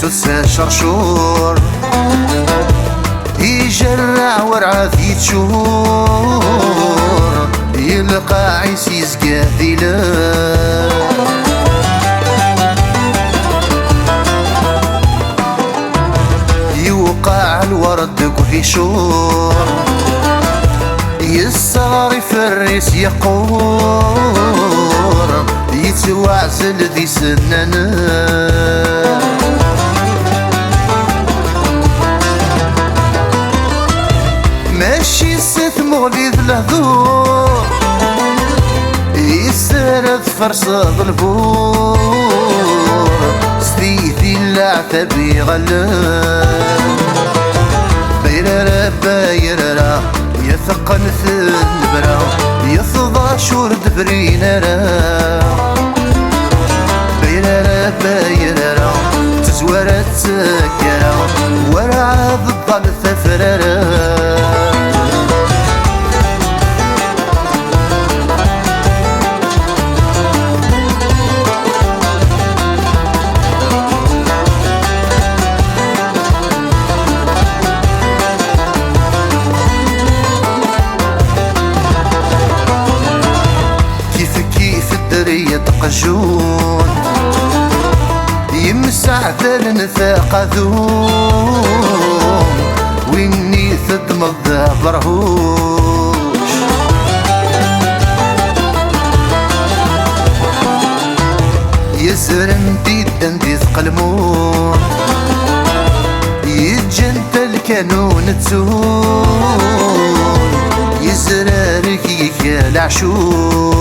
سوسة شرشور يجرع ورعاث يتشور يلقى عيسيز قاذلة يوقع الورد قهيشور يصار يفرس يقور يتوعزل ذي سنانا ماشي ستمو غليظ لهذور يسرد فرصة البور سديثي العتاب يغلب بيرارا بايرارا يثقن النبرا يثضى شورد برينارا بيرارا بايرارا تزورت سكرا ورعا ضد الثفرارا يتقجون يمسع ذل نثاق ذوم ويني تدمض برهوش يزرم ديدن ذي ثقلمون يجنت الكانون تزون يزرارك يكالعشوش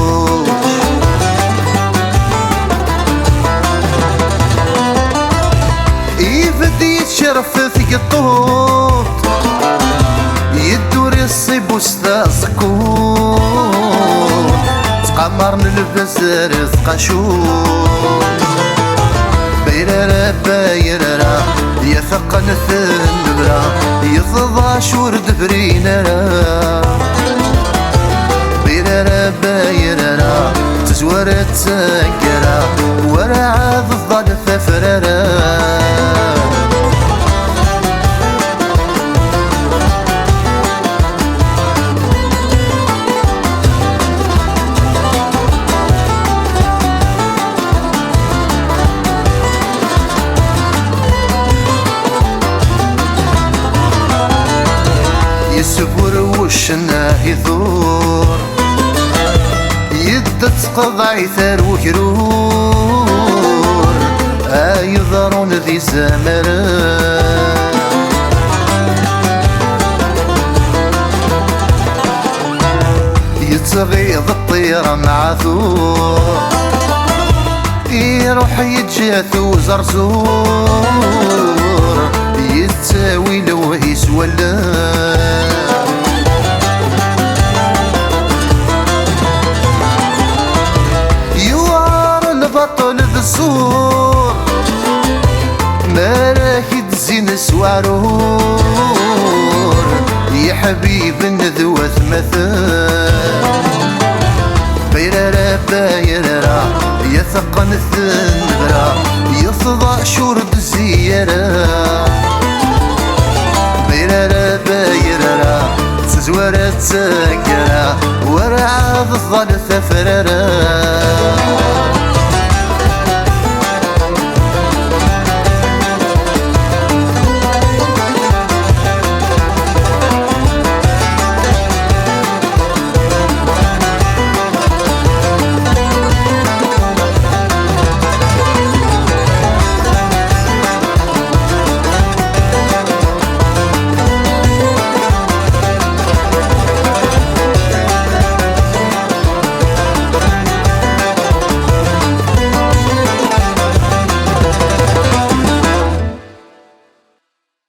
يتشرف في الطوط يدور يصيب وسط سكون تقمر نلبس رزق شون بيرارا بايرارا يثقن النبرا يفضى شورد برينارا بيرارا بايرارا تزورت سكرا ورعا ضد الثفرارا يسفر وشنا يثور يدت قضاي ثار وكرور يضرون ذي زمرا يتغيظ الطير مع ثور يروح يتجاثو زرزور يتساوي لو يسولا يوار البطل بالصور ما راكي تزين سوارور يا حبيب النذوة مثال بيرارا بايرارا يثقن الثنبرا يفضى شورد الزيارة بيرارا بايرارا تزورت سكرا ورعا ضد الثفرارا